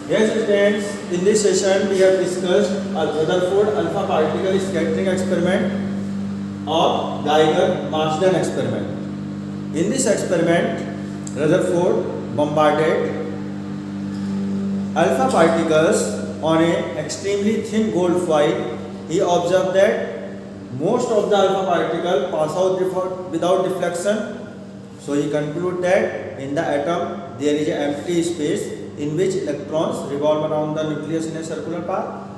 Yes, students, in this session we have discussed a Rutherford alpha particle scattering experiment of Geiger-Marsden experiment. In this experiment, Rutherford bombarded alpha particles on an extremely thin gold foil. He observed that most of the alpha particles pass out without deflection. So he concluded that in the atom there is an empty space in which electrons revolve around the nucleus in a circular path.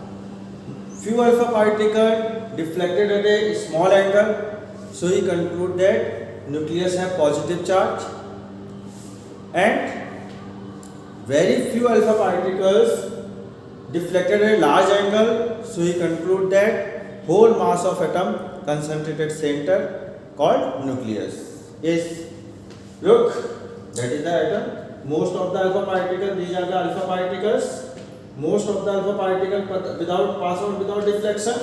Few alpha particles deflected at a small angle. So he concluded that nucleus have positive charge, and very few alpha particles deflected at a large angle. So he concluded that whole mass of atom concentrated center called nucleus is, look, that is the atom. Most of the alpha particles, these are the alpha particles. Most of the alpha particles without pass out without deflection.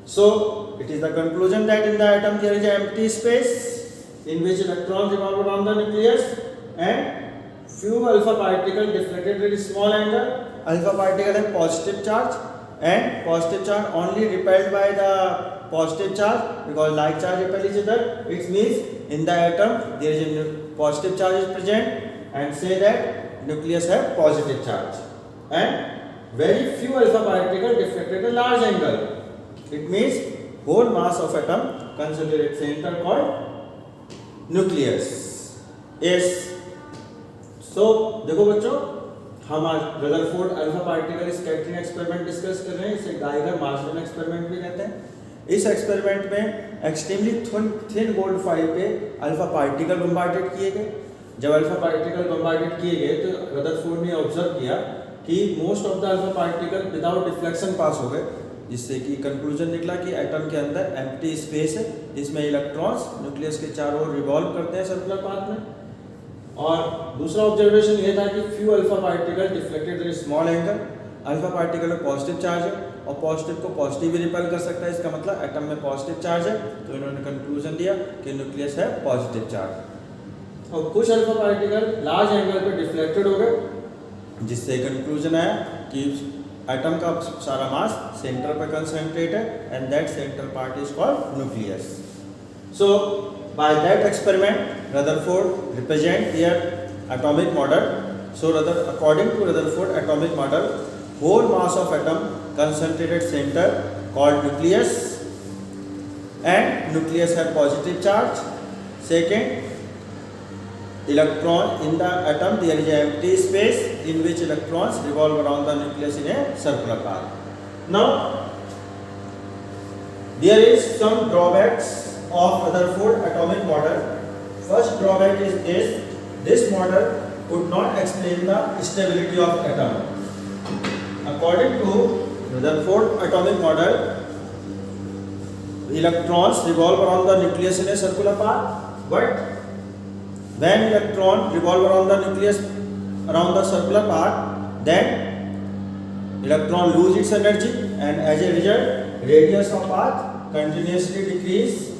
So it is the conclusion that in the atom there is an empty space in which electrons revolve around the nucleus, and few alpha particles deflected at a small angle. Alpha particle have positive charge, and positive charge only repelled by the positive charge, because like charge repel each other. It means in the atom there is a positive charge is present, and say that nucleus have positive charge, and very few alpha particles deflected at a large angle. It means whole mass of atom concentrated center called nucleus. Yes. So देखो बच्चों, हम आज Rutherford alpha particle scattering experiment discuss कर रहे हैं. इसे Geiger martial experiment भी कहते हैं. इस एक्सपेरिमेंट में एक्सट्रीमली थिन गोल्ड फाइल पे अल्फा पार्टिकल बम्बार्डेड किए गए. जब अल्फा पार्टिकल बम्बार्डेड किए गए तो रदरफोर्ड ने ऑब्जर्व किया कि most of the alpha particle without deflection pass हो गए, जिससे कि कंक्लूजन निकला कि एटम के अंदर एम्प्टी स्पेस है जिसमें इलेक्ट्रॉन्स न्यूक्लियस के चारों ओर रिवॉल्व करते हैं सर्कुलर पाथ में. और दूसरा ऑब्जर्वेशन ये था कि few alpha particle deflected at small angle. Alpha particle में पॉजिटिव चार्ज है और पॉजिटिव को पॉजिटिव भी रिपेल कर सकता है. इसका मतलब एटम में पॉजिटिव चार्ज है, तो इन्होंने कंक्लूजन दिया कि न्यूक्लियस है पॉजिटिव चार्ज. और कुछ अल्फा पार्टिकल लार्ज एंगल पे डिफ्लेक्टेड हो गए, जिससे कंक्लूजन आया कि एटम का सारा मास सेंटर पे कंसंट्रेट है, and that centre part is called nucleus. So by that experiment Rutherford represent their atomic model. So according to Rutherford atomic model, whole mass of atom concentrated center called nucleus, and nucleus have positive charge. Second, electron in the atom there is an empty space in which electrons revolve around the nucleus in a circular path. Now there is some drawbacks of Rutherford atomic model. First drawback is this model could not explain the stability of atom. According to Rutherford atomic model, electrons revolve around the nucleus in a circular path, but when electron revolve around the nucleus around the circular path, then electron lose its energy, and as a result radius of path continuously decrease.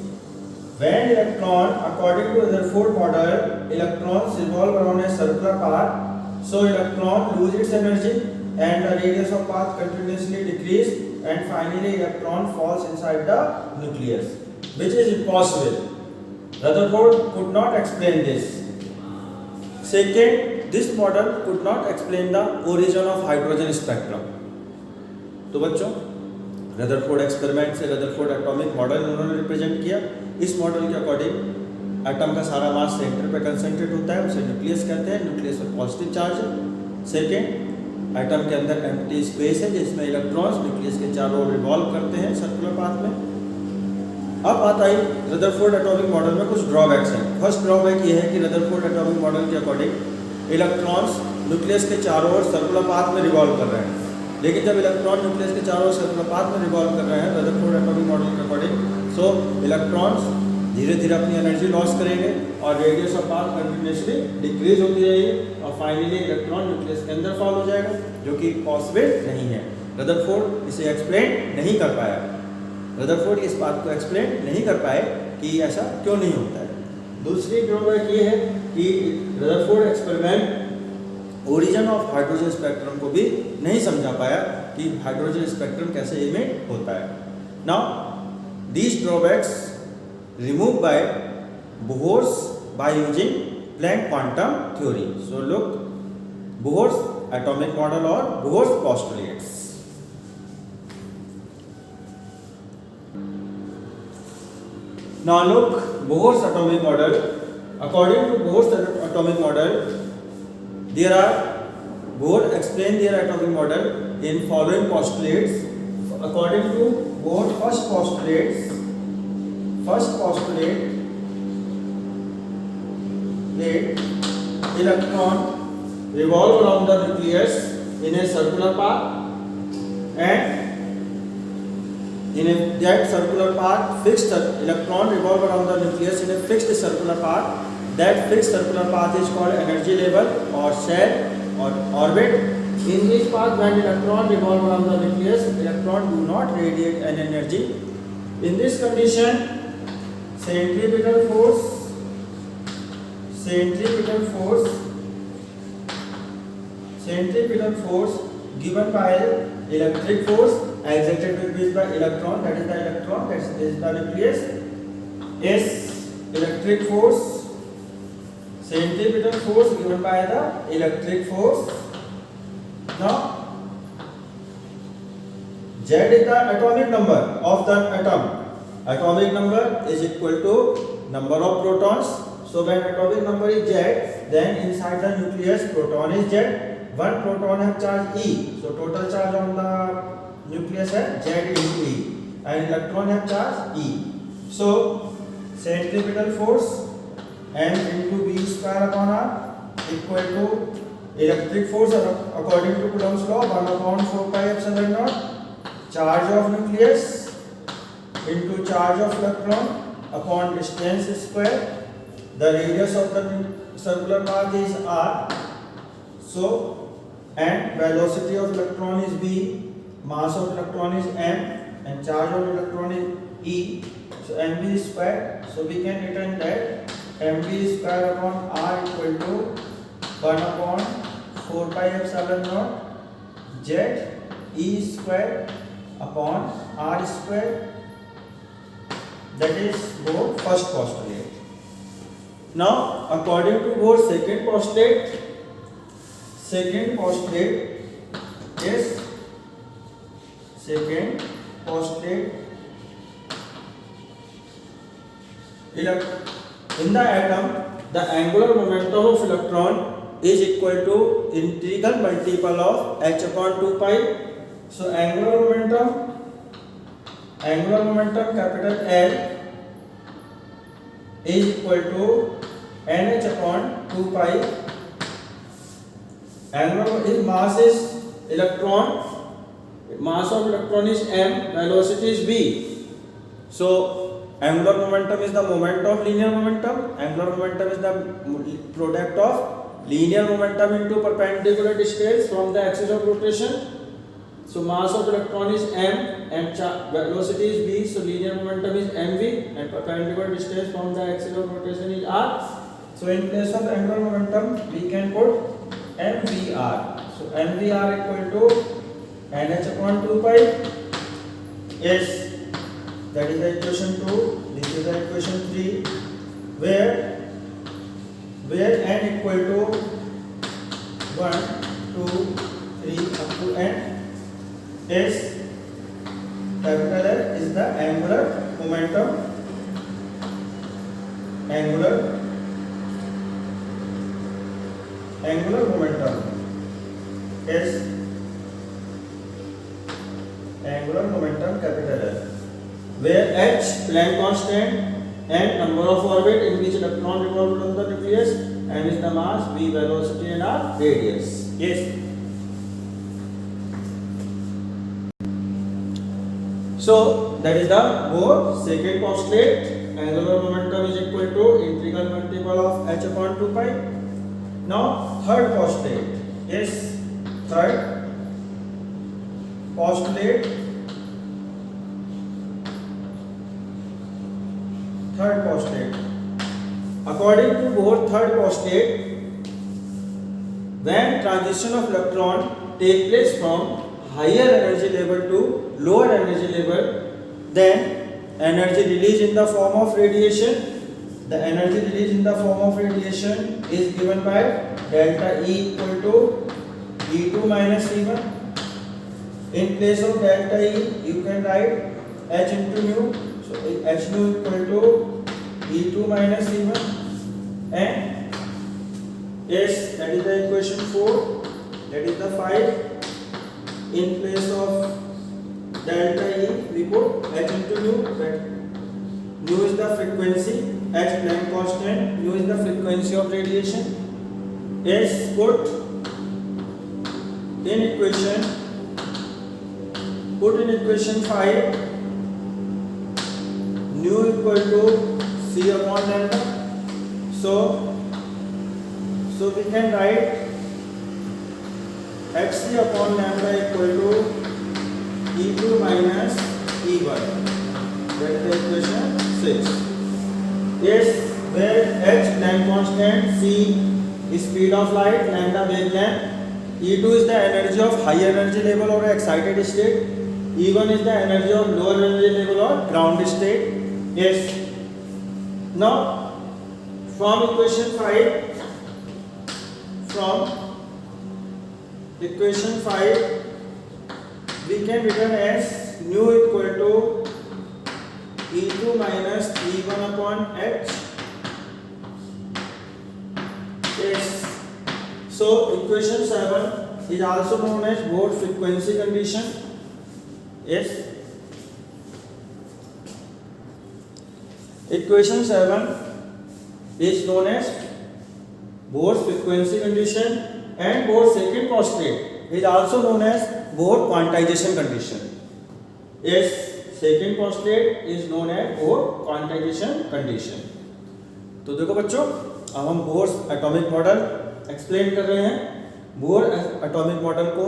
When electron, according to Rutherford model, electrons revolve around a circular path, so electron lose its energy and the radius of path continuously decrease, and finally electron falls inside the nucleus, which is impossible. Rutherford could not explain this. Second, this model could not explain the origin of hydrogen spectrum. तो बच्चों, Rutherford experiment से Rutherford atomic model उन्होंने represent किया. इस model के according atom का सारा mass centre पे कंसंट्रेट होता है, उसे न्यूक्लियस कहते हैं. न्यूक्लियस में पॉजिटिव चार्ज है. सेकेंड, एटम के अंदर एम्प्टी स्पेस है जिसमें इलेक्ट्रॉन्स न्यूक्लियस के चारों ओर रिवॉल्व करते हैं सर्कुलर पाथ में. अब बात आई रदरफोर्ड एटॉमिक मॉडल में कुछ ड्रॉबैक्स हैं. फर्स्ट ड्रॉबैक ये है कि रदरफोर्ड एटॉमिक मॉडल के अकॉर्डिंग इलेक्ट्रॉन्स न्यूक्लियस के चारों ओर सर्कुलर पाथ में रिवॉल्व कर रहे हैं, लेकिन जब इलेक्ट्रॉन न्यूक्लियस के चारों ओर सर्कुलर पाथ में रिवॉल्व कर रहे हैं रदरफोर्ड एटॉमिक मॉडल के अकॉर्डिंग, सो इलेक्ट्रॉन्स धीरे धीरे अपनी एनर्जी लॉस करेंगे और radius of path continuously decrease होती रहेगी और फाइनली इलेक्ट्रॉन न्यूक्लियस के अंदर फॉल हो जाएगा, जो कि पॉसिबल नहीं है. रदरफोर्ड इसे एक्सप्लेन नहीं कर पाया. रदरफोर्ड इस बात को एक्सप्लेन नहीं कर पाए कि ऐसा क्यों नहीं होता है. दूसरी ड्रॉबैक ये है कि Rutherford experiment origin emission of hydrogen spectrum को भी नहीं समझा पाया कि हाइड्रोजन स्पेक्ट्रम कैसे इमिट होता है. Now these drawbacks removed by Bohr's by using Planck quantum theory. So look, Bohr's atomic model or Bohr's postulates. Now look, Bohr's atomic model. According to Bohr's atomic model, Bohr explained their atomic model in following postulates. According to Bohr's first postulate, electron revolve around the nucleus in a circular path, and that circular path, fixed electron revolve around the nucleus in a fixed circular path. That fixed circular path is called energy level or shell or orbit. In this path, when electron revolve around the nucleus, electron do not radiate an energy. In this condition, centripetal force given by electric force exerted with by electron, that is the electron, that is the nucleus, is electric force. Centripetal force given by the electric force. Now Z is the atomic number of the atom. Atomic number is equal to number of protons. So when atomic number is Z, then inside the nucleus proton is Z. One proton has charge E. So total charge on the nucleus is Z into E, and electron has charge E. So centripetal force m into v square upon r equal to electric force according to Coulomb's law 1 upon 4 pi epsilon naught, charge of nucleus into charge of electron upon distance square. The radius of the circular path is r. So and velocity of electron is v, mass of electron is m, and charge of electron is e. So mv square. So we can return that mv square upon r equal to 1 upon 4 pi epsilon naught z e square upon r square. That is Bohr's first postulate. Now according to Bohr's second postulate is in the atom, the angular momentum of electron is equal to integral multiple of h upon 2 pi. So angular momentum capital L is equal to nh upon 2 pi. Angular mass is electron, mass of electron is m, velocity is v. So angular momentum is the moment of linear momentum. Angular momentum is the product of linear momentum into perpendicular distance from the axis of rotation. So mass of electron is m and velocity is v. So linear momentum is mv and perpendicular distance from the axis of rotation is r. So in place of angular momentum, we can put mvr. So mvr equal to nh upon 2 pi is, that is the equation 2. This is the equation 3, where n equal to 1, 2, 3 up to n is capital L is the angular momentum. Angular momentum is angular momentum capital L, where h Planck constant and number of orbit in which electron revolve around the nucleus, and is the mass, v velocity, and r radius. Yes. So that is the Bohr's second postulate. Angular momentum is equal to integral multiple of h upon 2 pi. Now third postulate is According to Bohr's third postulate, when transition of electron take place from higher energy level to lower energy level, then energy released in the form of radiation, the energy released in the form of radiation is given by delta E equal to E2 minus E1. In place of delta E, you can write H into nu. So H nu equal to E2 minus E1, and yes, that is the equation 4. That is the 5. In place of delta E, we put H into nu. Nu is the frequency, H Planck constant. Nu is the frequency of radiation. Yes, put in equation 5. Nu equal to C upon lambda. So we can write Hc upon lambda equal to E2 minus E1. That is the equation 6. Yes, where H Planck constant, C is speed of light, lambda wavelength, E2 is the energy of high energy level or excited state, E1 is the energy of lower energy level or ground state. Yes. Now from equation 5, we can written as nu equal to E2 minus E1 upon H. Yes. So equation 7 is also known as Bohr frequency condition. Yes. Equation 7 is known as Bohr's frequency condition, and Bohr's second postulate is also known as Bohr quantization condition. Yes, second postulate is known as Bohr quantization condition. तो देखो बच्चों, अब हम Bohr's atomic model explain कर रहे हैं। Bore atomic model को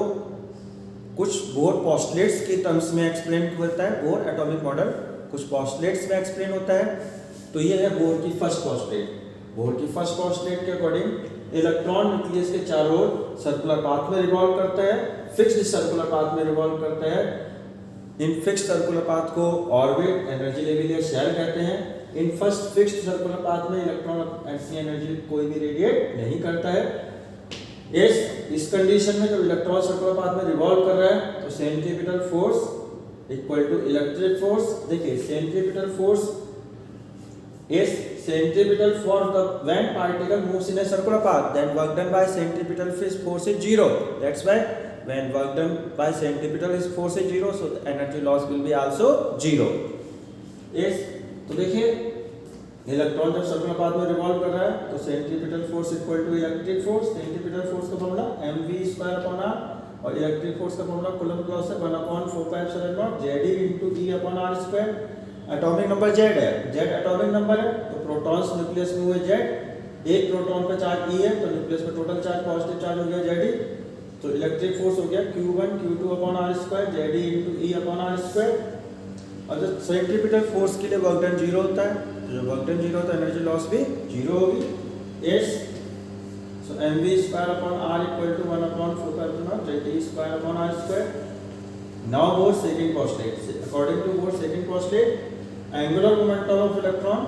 कुछ बोर पोस्टुलेट्स की टर्म्स में एक्सप्लेन होता है। बोर एटॉमिक मॉडल कुछ पोस्टुलेट्स में एक्सप्लेन होता है। तो ये है बोर की फर्स्ट पोस्टुलेट। बोर की फर्स्ट पोस्टुलेट के अकॉर्डिंग इलेक्ट्रॉन न्यूक्लियस के चारों ओर सर्कुलर पाथ में रिवॉल्व करता है, फिक्स्ड सर्कुलर पाथ में रिवॉल्व करता है। इन फिक्स्ड सर्कुलर पाथ को ऑर्बिट, एनर्जी लेवल या शेल कहते हैं। In first fixed circular path में इलेक्ट्रॉन अपनी एनर्जी कोई भी रेडिएट नहीं करता है। इस कंडीशन में जब इलेक्ट्रॉन सर्कुलर पाथ में रिवॉल्व कर रहा है तो centripetal force equal to electric force. देखिए centripetal force is centripetal force the when particle moves in a circular path, then work done by centripetal force is 0. That's why when work done by centripetal force is 0, so the energy loss will be also 0. Yes, तो देखिए electron जब circular path में revolve कर रहा है तो centripetal force equal to electric force. Centripetal force का formula mv²/r और इलेक्ट्रिक फोर्स का फॉर्मूला कूलम्ब लॉ से 1/4πε0 Ze × E/r²। Atomic number Z है, Z एटॉमिक नंबर है तो प्रोटॉन्स न्यूक्लियस में हुए Z, एक प्रोटॉन पे चार्ज E है तो न्यूक्लियस पे टोटल चार्ज पॉजिटिव चार्ज हो गया Ze। तो इलेक्ट्रिक फोर्स हो गया Q1 Q2/r², Ze × E/r²। और जब सेंट्रीपिटल फोर्स के लिए वर्क डन 0 होता है, तो जब वर्क डन 0 होता है एनर्जी लॉस भी 0 होगी। Yes, so mv²/r = 1/4πε0 Ze²/r²। Now Bohr's second postulate. According to Bohr's second postulate, angular momentum of electron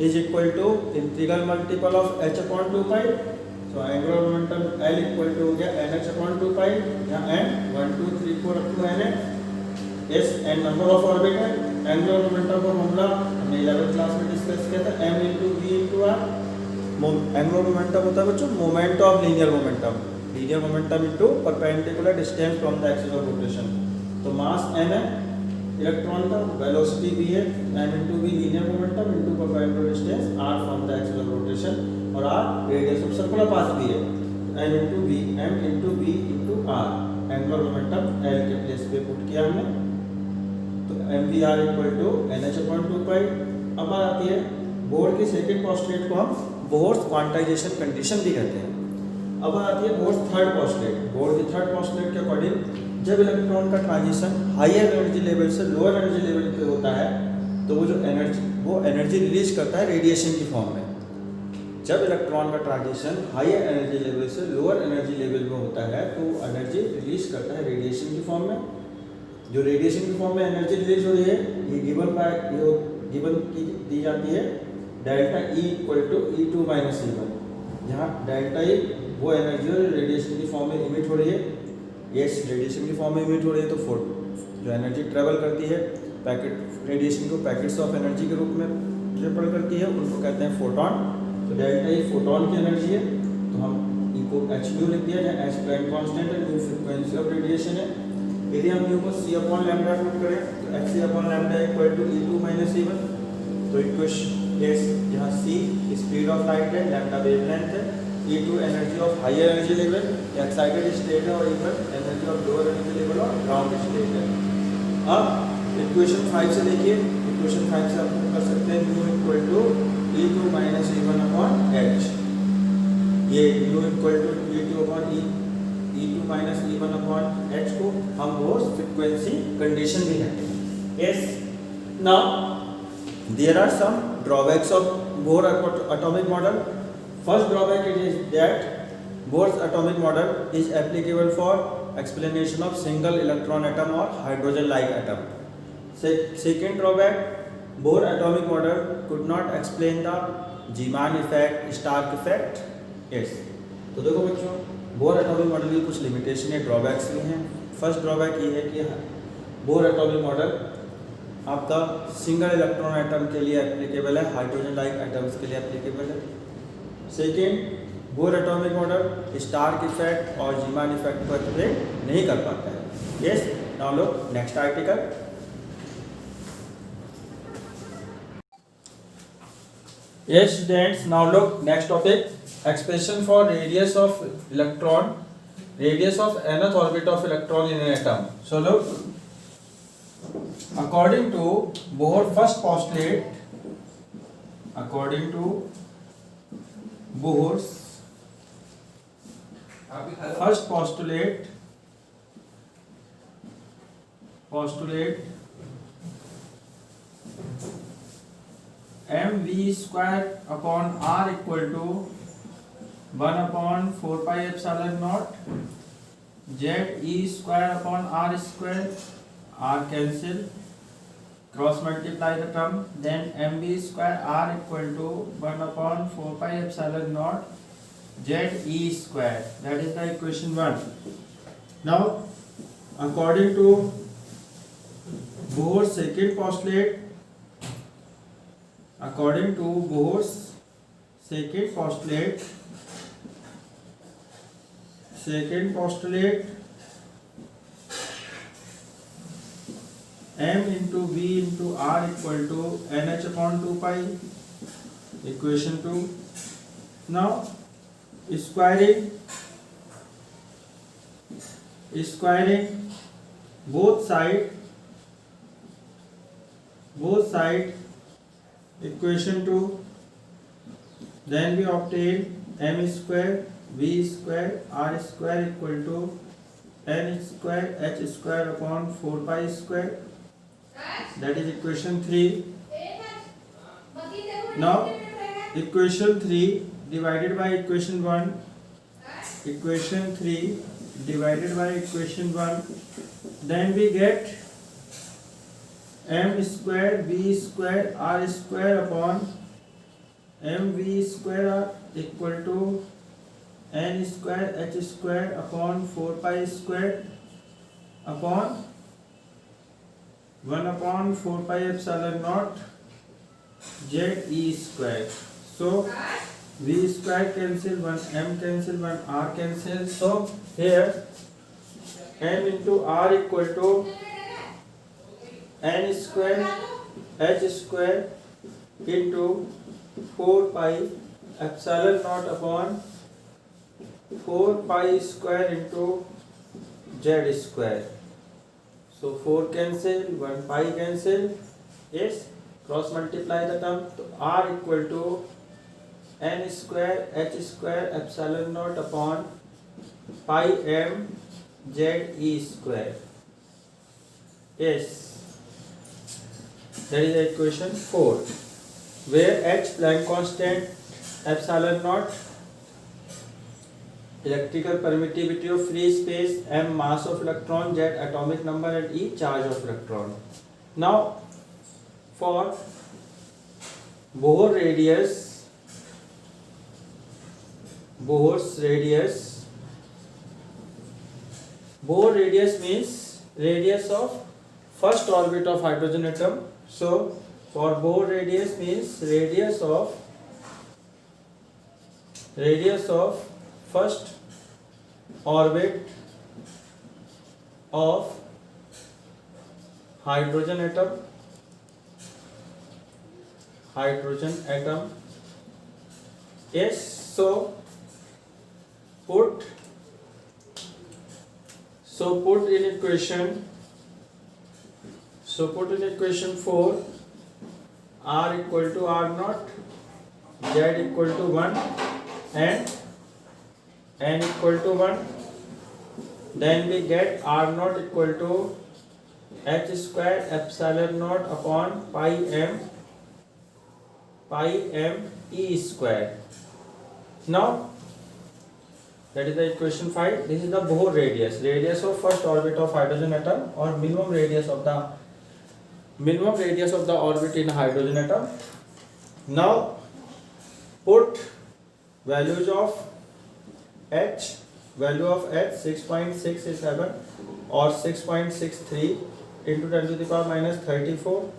is equal to integral multiple of h/2π. So angular momentum L equal to हो गया nh/2π, यहाँ n 1 2 3 4 up to n है। yes, n number of orbit है। angular momentum का formula हमने 11th class में discuss किया था, m × v × r। angular momentum होता है बच्चों moment of linear momentum into perpendicular distance from the axis of rotation. तो मास m है इलेक्ट्रॉन का, वेलोसिटी v है, m × v linear momentum into perpendicular distance r from the axis of rotation, और r radius of circular path भी है। m × v × r angular momentum l के place पे put किया हमने, तो mvr = nh/2π। अब आती है बोर की सेकंड पोस्टुलेट को हम बोर्स क्वांटाइजेशन कंडीशन भी कहते हैं। अब आती है बोर्स थर्ड पोस्टुलेट। बोर की थर्ड पोस्टुलेट के अकॉर्डिंग जब इलेक्ट्रॉन का ट्रांजिशन हायर एनर्जी लेवल से लोअर एनर्जी लेवल पे होता है तो वो एनर्जी रिलीज करता है रेडिएशन की फॉर्म में। जब इलेक्ट्रॉन का ट्रांजिशन हायर एनर्जी लेवल से लोअर एनर्जी लेवल में होता है तो एनर्जी रिलीज करता है रेडिएशन की फॉर्म में। जो रेडिएशन की फॉर्म में एनर्जी रिलीज हो रही है ये गिवन की दी जाती है delta E equal to E2 minus E1, जहाँ डेल्टा E वो एनर्जी और रेडिएशन की फॉर्म में इमिट हो रही है। यस, रेडिएशन की फॉर्म में इमिट हो रही है तो जो एनर्जी ट्रेवल करती है पैकेट रेडिएशन को पैकेट्स ऑफ एनर्जी के रूप में ट्रेवल करती है, उनको कहते हैं फोटॉन। तो डेल्टा E फोटॉन की एनर्जी है, तो हम E को h म्यू लिख दिया जहाँ h प्लैंक कांस्टेंट है, म्यू फ्रीक्वेंसी ऑफ रेडिएशन है। यदि हम म्यू को c अपॉन लैम्डा पुट करें तो hc upon lambda equal to E2 minus E1। तो इक्वेशन यस, जहाँ c स्पीड ऑफ लाइट है, लैम्डा वेवलेंथ है, E2 energy of higher energy level excited state है और E1 energy of lower energy level और ground state है। अब equation 5 से देखिए, इक्वेशन 5 से हम कर सकते हैं mu equal to E2 minus E1 upon h। ये mu equal to E2 upon E2 minus E1 upon h को हम वो फ्रीक्वेंसी कंडीशन भी कहते हैं। Yes, now there are some drawbacks of Bohr atomic model. First drawback it is that Bohr's atomic model is applicable for explanation of single electron atom or hydrogen like atom. Second drawback, Bohr atomic model could not explain the Zeeman effect, Stark effect. Yes. तो देखो बच्चों, bore atomic model की कुछ limitation या drawbacks भी हैं। First drawback ये है कि बोर एटॉमिक मॉडल आपका सिंगल इलेक्ट्रॉन एटम के लिए एप्लीकेबल है, हाइड्रोजन लाइक एटम्स के लिए एप्लीकेबल है। Second, Bohr atomic model Stark effect और जीमान इफेक्ट को एक्सप्लेन नहीं कर पाता है। Yes, now look next article. Yes students, now look next topic, expression for radius of electron, radius of nth orbit of electron in an atom. So look, according to Bohr first postulate, according to Bohr's first postulate mv square upon r equal to 1 upon 4 pi epsilon naught z e square upon r square, r cancel, cross multiply the term, then mv square r equal to 1 upon 4 pi epsilon naught z e square. That is the equation 1. Now according to Bohr's second postulate, according to Bohr's second postulate m into v into r equal to nh upon 2 pi, equation 2. Now squaring both side equation 2, then we obtain m square v square r square equal to n square h square upon 4 pi square. That is equation 3. Now equation 3 divided by equation 1, equation 3 divided by equation 1, then we get m square v square r square upon mv square equal to n square h square upon 4 pi square upon 1 upon 4 pi epsilon naught z e square. So v square cancel, 1 m cancel, 1 r cancel. So here m into r equal to n square h square into 4 pi epsilon naught upon 4 pi square into z square. So 4 cancel, 1 pi cancel. Yes, cross multiply the term. So r equal to n square h square epsilon naught upon pi m z e square. Yes, that is equation 4, where h Planck constant epsilon naught electrical permittivity of free space, m mass of electron, z atomic number, and e charge of electron. Now for Bohr's radius means radius of first orbit of hydrogen atom. So for Bohr radius means radius of first orbit of hydrogen atom. Yes, so put in equation 4 r equal to r naught, z equal to 1 and n equal to 1. Then we get r naught equal to h square epsilon naught upon pi m e square. Now that is the equation 5. This is the Bohr radius of first orbit of hydrogen atom, or minimum radius of the orbit in hydrogen atom. Now put values of h 6.67 or 6.63 into 10 to the power minus 34,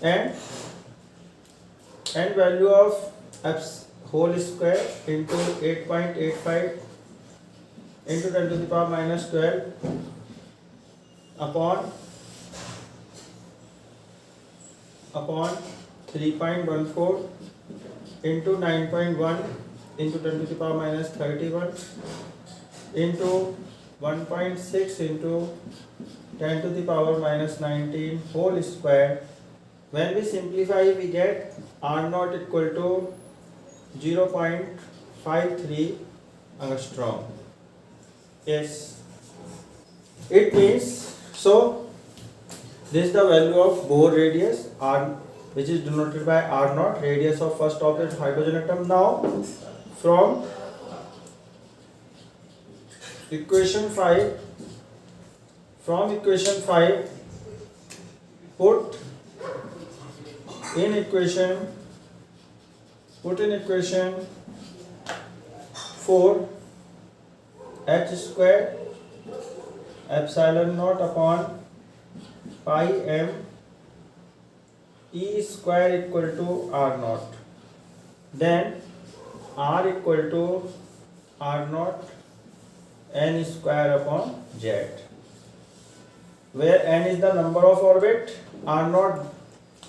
and value of f whole square into 8.85 into 10 to the power minus 12 upon 3.14 into 9.1 into 10 to the power minus 31 into 1.6 into 10 to the power minus 19 whole square. When we simplify, we get r naught equal to 0.53 angstrom. Yes, it means, so this is the value of Bohr radius r, which is denoted by r naught, radius of first orbit hydrogen atom. Now from equation 5 put in equation 4 h square epsilon naught upon pi m e square equal to r naught. Then r equal to r naught n square upon z, where n is the number of orbit, r naught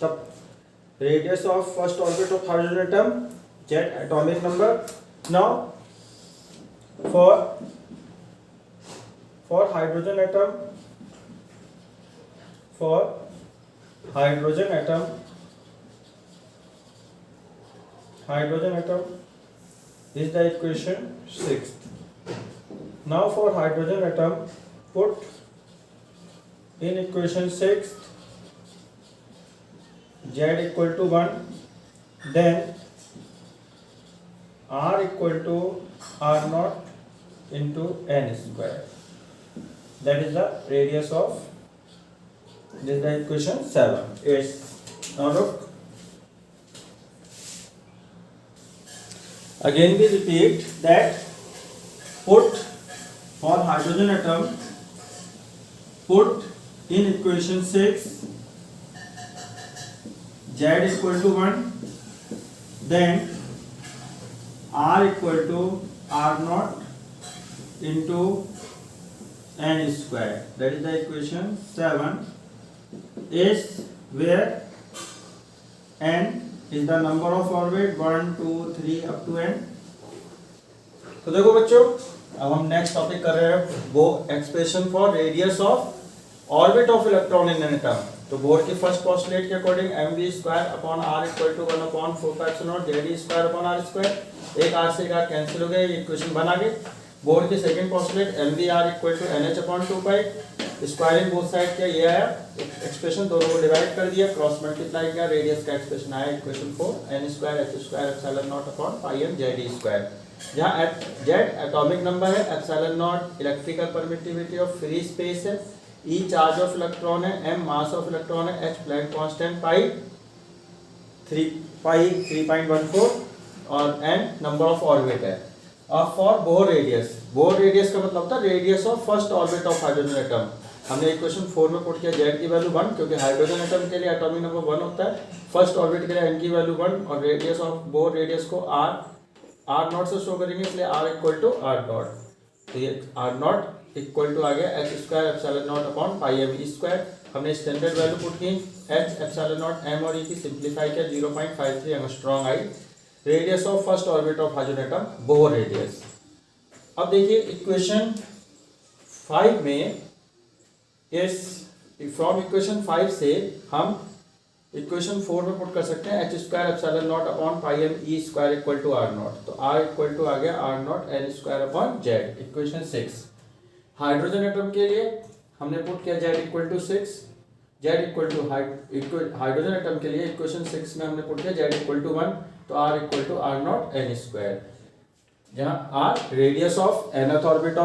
the radius of first orbit of hydrogen atom, z atomic number. Now for hydrogen atom, is the equation 6. Now for hydrogen atom, put in equation 6 z equal to 1, then r equal to r naught into n square. That is the radius of, this is the equation 7. Yes. Now look, again we repeat that put for hydrogen atom, put in equation 6 z equal to 1, then r equal to r naught into n square. That is the equation 7. Is where n is the number of orbit 1, 2, 3 up to n. तो देखो बच्चों, अब हम next topic कर रहे हैं वो expression for radius of orbit of electron in an atom. तो बोर की फर्स्ट पोस्टुलेट के according mv square upon r equal to 1 upon 4π0 Z square upon r square, एक r से एक r कैंसिल हो गया, ये इक्वेशन बना गए. बोर की second postulate mv r equal to nh upon 2π squaring both side किया, ये आया एक्सप्रेशन, दोनों को डिवाइड कर दिया, क्रॉस मल्टीप्लाई किया, रेडियस का एक्सप्रेशन आया equation 4 n square h square epsilon naught upon pi m z e square, जहाँ z एटॉमिक नंबर है, epsilon naught electrical permittivity of free space है, e चार्ज ऑफ इलेक्ट्रॉन है, m mass of electron है, h Planck constant पाई 3.14 और n number of orbit है। अब for bore radius का मतलब था radius of first orbit of hydrogen atom. हमने इक्वेशन 4 में पुट किया z की वैल्यू 1, क्योंकि हाइड्रोजन एटम के लिए एटॉमिक नंबर 1 होता है, फर्स्ट ऑर्बिट के लिए n की वैल्यू 1, और रेडियस ऑफ बोर रेडियस को r नॉट से शो करेंगे, इसलिए r equal to r naught, तो ये r नॉट इक्वल टू आ गया h square epsilon naught upon pi m e square. हमने स्टैंडर्ड वैल्यू पुट की h एप्सिलॉन नॉट m और e की, सिंप्लीफाई किया 0.53 एंगस्ट्रॉम आई, radius of first orbit of hydrogen atom Bohr radius. अब देखिए इक्वेशन 5 में इस फ्रॉम इक्वेशन 5 से हम इक्वेशन 4 में पुट कर सकते हैं h square epsilon naught upon pi m e square equal to r naught, तो r इक्वल टू आ गया r naught n square upon z। Equation 6 hydrogen atom के लिए हमने पुट किया z equal to 6, z equal to hydrogen atom के लिए equation 6 में हमने पुट किया z इक्वल टू 1, तो r equal to r naught n square, जहाँ r radius of nth orbit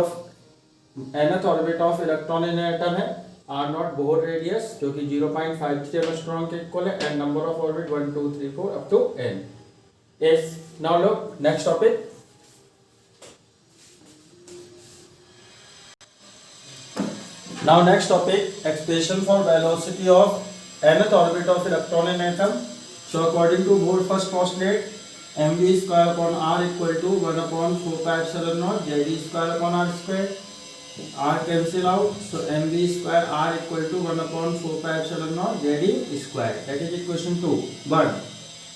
of electron in atom है, r नॉट बोर रेडियस जो कि 0.53 एंगस्ट्रॉम के इक्वल है, and number of orbit 1 2 3 4 up to n। Yes, now look next topic. Now next topic, expression for velocity of nth orbit of electron in atom. So according to Bohr first postulate, mv square upon r equal to 1 upon 4 pi epsilon naught z square upon r square. R cancel out, so mv square r equal to 1 upon 4 pi epsilon naught z square. That is equation 2. 1.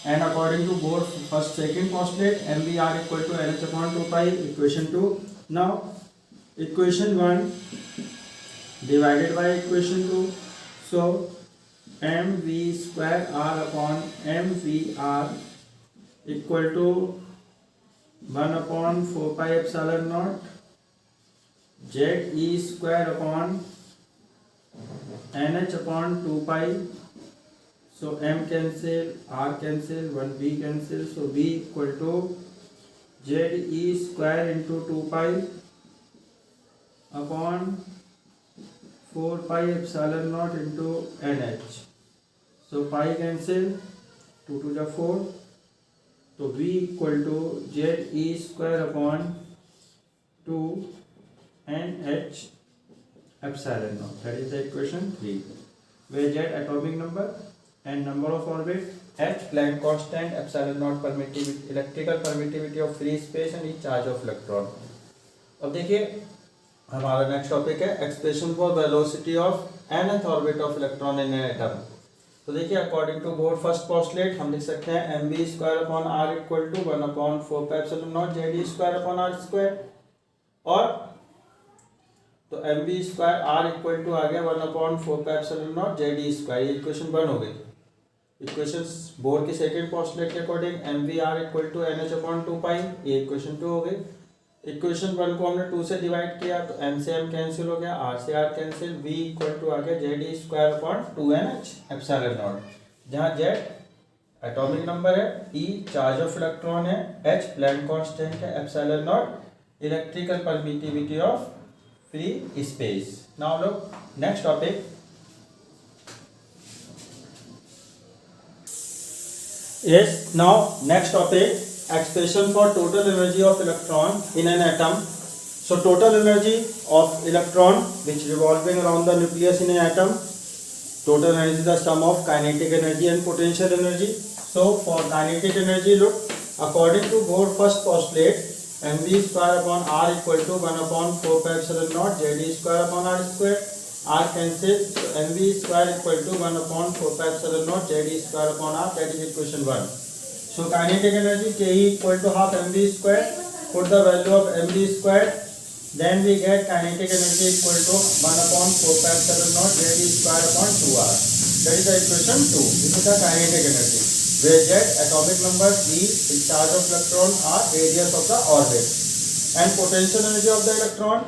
And according to Bohr first second postulate, mv r equal to nh upon 2 pi, equation 2. Now equation 1 divided by equation 2, so mv square r upon mv r equal to 1 upon 4 pi epsilon naught z e square upon nh upon 2 pi, so m cancel, r cancel, 1b cancel, so b equal to z e square into 2 pi upon 4 pi epsilon naught into nh, so pi cancel, 2 to the 4, so v equal to z e square upon 2 nh epsilon naught. That is the equation 3, where z atomic number and number of orbit, h Planck constant, epsilon naught permittivity, electrical permittivity of free space and each charge of electron. अब देखिए हमारा next topic है expression for velocity of nth orbit of electron in atom. तो देखिए according to Bohr first postulate हम लिख सकते हैं mv square upon r equal to 1 upon 4 pi epsilon naught z square upon r square, और तो mv square r equal to आ गया 1 upon 4 pi epsilon naught z square, ये equation 1 हो गई। इक्वेशन बोर की सेकंड पोस्टुलेट के according mv r equal to nh upon 2 pi, ये इक्वेशन 2 हो गई। इक्वेशन 1 को हमने 2 से डिवाइड किया, तो m से m कैंसिल हो गया, r से r cancel, v equal to आ गया z square upon 2nh epsilon naught, जहाँ z एटॉमिक नंबर है, e चार्ज ऑफ इलेक्ट्रॉन है, h प्लैंक कांस्टेंट है, epsilon naught electrical permittivity of free space. Now look next topic. Yes, now next topic, expression for total energy of electron in an atom. So total energy of electron which revolving around the nucleus in an atom, total energy is the sum of kinetic energy and potential energy. So for kinetic energy, look, according to Bohr first postulate, mv square upon r equal to 1 upon 4 pi epsilon naught z square upon r square, r cancel, so mv square equal to 1 upon 4 pi epsilon naught z square upon r, that is equation 1. So kinetic energy Ke equal to half mv square, put the value of mv square, then we get kinetic energy equal to 1 upon 4 pi epsilon naught z square upon 2r, that is the equation 2. This is the kinetic energy, where z atomic number, e is charge of electron, r radius of the orbit, and potential energy of the electron,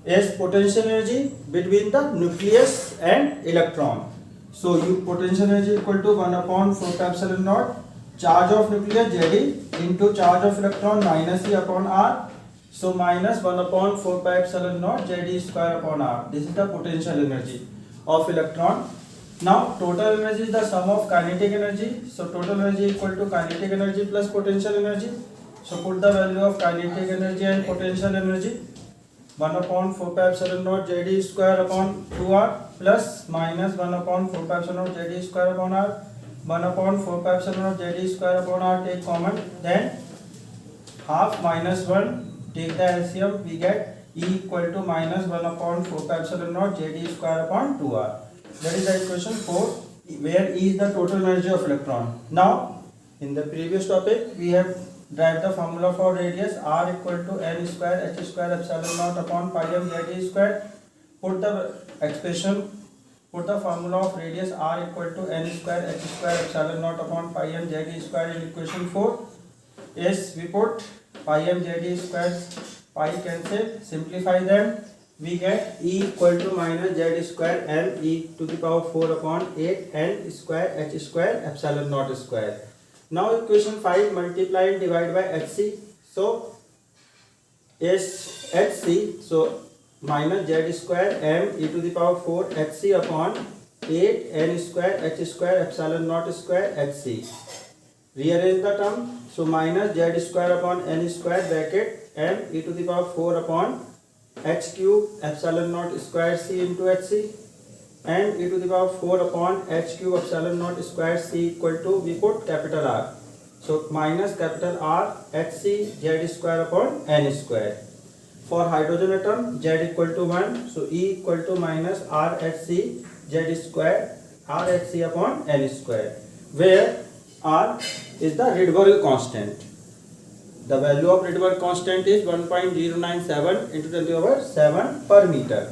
is potential energy between the nucleus and electron. So you potential energy equal to 1 upon 4 pi epsilon naught charge of nucleus Ze into charge of electron minus E upon R. So minus 1 upon 4 pi epsilon naught Ze square upon R. This is the potential energy of electron. Now total energy is the sum of kinetic energy. So total energy equal to kinetic energy plus potential energy. So put the value of kinetic energy and potential energy. 1 upon 4 pi epsilon naught Ze square upon 2R plus minus 1 upon 4 pi epsilon naught Ze square upon R. 1 upon 4 pi epsilon naught Ze square upon R, take common, then half minus 1, take the LCM, we get E equal to minus 1 upon 4 pi epsilon naught Ze square upon 2R. That is the equation 4, where E is the total energy of electron. Now in the previous topic we have derived the formula for radius R equal to N square H square epsilon naught upon pi m Ze square. Put the expression, put the formula of radius R equal to N square H square epsilon naught upon pi m Ze square in equation 4. Yes, we put pi m Ze square, pi cancel, simplify them, we get E equal to minus Z square M E to the power 4 upon 8 N square H square epsilon naught square. Now equation 5 multiply and divide by Hc. So is Hc, so minus Z square M E to the power 4 Hc upon 8 N square H square epsilon naught square Hc. Rearrange the term. So minus Z square upon N square bracket M E to the power 4 upon H cube epsilon naught square C into Hc, and E to the power 4 upon H cube epsilon naught square C equal to, we put capital R. So minus capital R Hc Z square upon N square. For hydrogen atom Z equal to 1, so E equal to minus R Hc Z square R Hc upon N square, where R is the Rydberg constant. The value of Rydberg constant is 1.097 into 10⁷ per meter.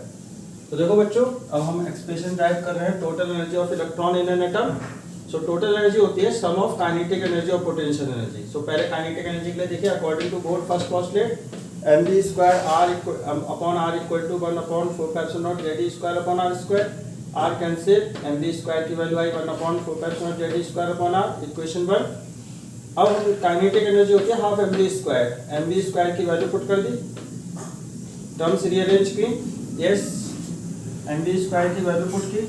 तो देखो बच्चों, अब हम expression drive कर रहे हैं total energy of electron in an atom. So total energy होती है सम ऑफ काइनेटिक एनर्जी और पोटेंशियल एनर्जी. सो पहले काइनेटिक एनर्जी के लिए देखिए, according to both first postulate mv square r upon r equal to 1 upon 4 pi epsilon naught Ze square upon r square. r cancel, mv square की value आई 1 upon 4 pi epsilon naught Ze square upon r, equation 1. अब kinetic energy होती है half mv square. mv square की value put कर दी, terms rearrange की. Yes, mv square की वैल्यू पुट की,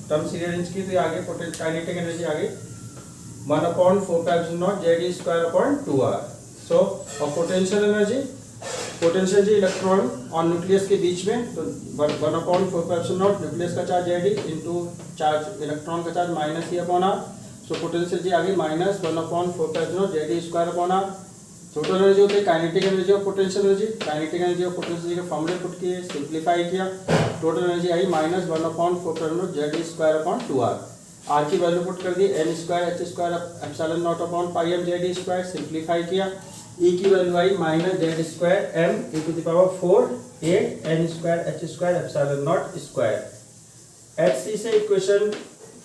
टर्म्स रीअरेंज की, तो आगे काइनेटिक एनर्जी आ गई 1 upon 4 pi epsilon naught Ze square upon 2r. So और पोटेंशियल एनर्जी इलेक्ट्रॉन और न्यूक्लियस के बीच में, तो 1 upon 4 pi epsilon naught nucleus का charge Ze into charge electron का charge minus E upon r. So potential जी आ गई minus 1 upon 4 pi epsilon naught Ze square upon r. Total energy होती है काइनेटिक एनर्जी और पोटेंशियल एनर्जी. काइनेटिक एनर्जी और potential energy के फॉर्मूले पुट किए, सिंप्लीफाई किया, टोटल एनर्जी आई minus 1 upon 4 pi epsilon naught Ze square upon 2r. r की वैल्यू पुट कर दी, n square H square epsilon naught upon pi m Ze square, simplify किया, e की वैल्यू आई minus Z square m e to the power 4 8 n square H square epsilon naught square. Hc से equation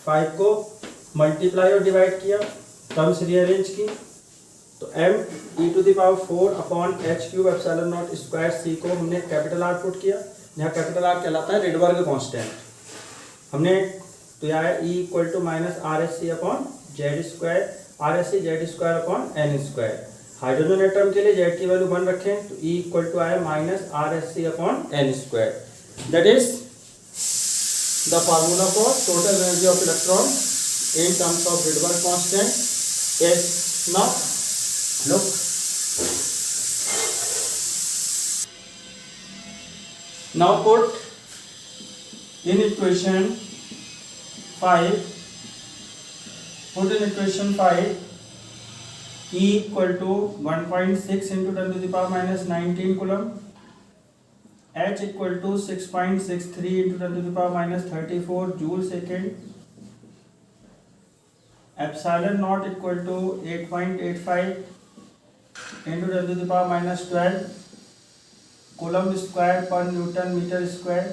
5 को multiply और divide किया, terms rearrange की, तो m e to the power 4 upon h cube epsilon naught square c को हमने capital R put किया. यहाँ कैपिटल R कहलाता है रिडबर्ग कांस्टेंट. हमने तो यहाँ है E equal to minus R S C upon Z square, R S C Z square upon N square. Hydrogen atom के लिए जेड की वैल्यू 1 रखें, तो E इक्वल टू आया minus R S C upon N square. That is the formula for total energy of electron in terms of Rydberg constant. Yes, now look, now put in equation 5, put in equation 5 E equal to 1.6 into 10 to the power minus 19 coulomb, H equal to 6.63 into 10 to the power minus 34 joule second, epsilon naught equal to 8.85 into 10 to the power minus 12 coulomb square per Newton meter square,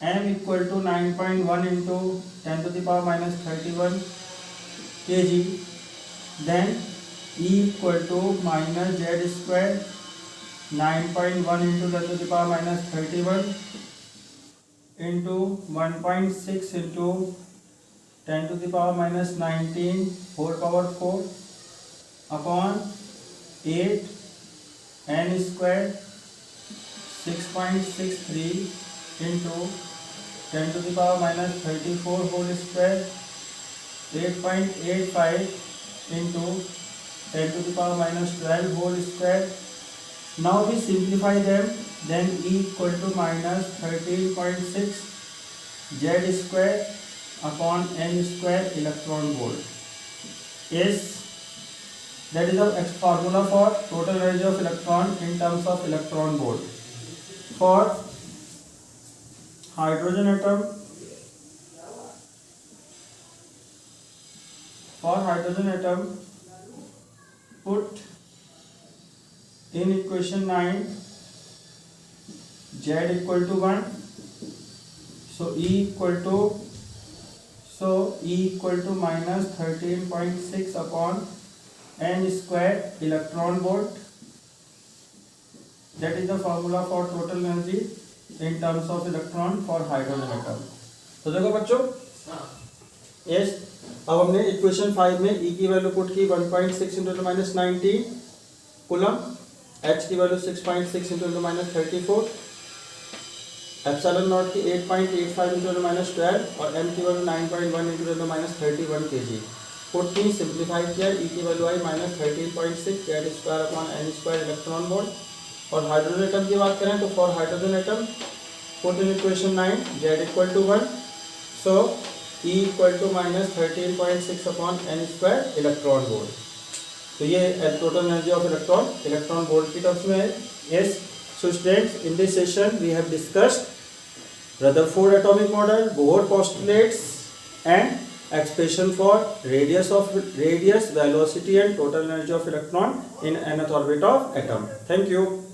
m equal to 9.1 into 10 to the power minus 31 kg, then E equal to minus Z square 9.1 into 10 to the power minus 31 into 1.6 into 10 to the power minus 19 whole power 4 upon 8 n square 6.63 into 10 to the power minus 34 whole square 8.85 into 10 to the power minus 12 whole square. Now we simplify them, then E equal to minus 13.6 Z square upon N square electron volt. Is that is the formula for total energy of electron in terms of electron volt. For hydrogen atom, put in equation 9 Z equal to 1, so E equal to minus 13.6 upon N square electron volt. That is the formula for total energy in terms of electron for hydrogen atom. तो देखो बच्चों, yes, अब हमने equation 5 में E की value put की 1.6 into minus 19 coulomb, H की value 6.6 into minus 34, epsilon naught की 8.85 into minus 12 और M की value 9.1 into minus 31 kg put की, सिंप्लीफाई किया, E की वैल्यू आई minus 13.6 Z square upon N square electron volt. और हाइड्रोजन एटम की बात करें तो for hydrogen atom put in equation 9 Z equal to 1, सो E equal to minus 13.6 upon N square electron volt. तो ये total energy of electron volt की टर्म्स में है. Yes, so students, in this session we have discussed Rutherford atomic model, Bohr postulates and expression for radius, velocity and total energy of electron in nth orbit of atom. Thank you.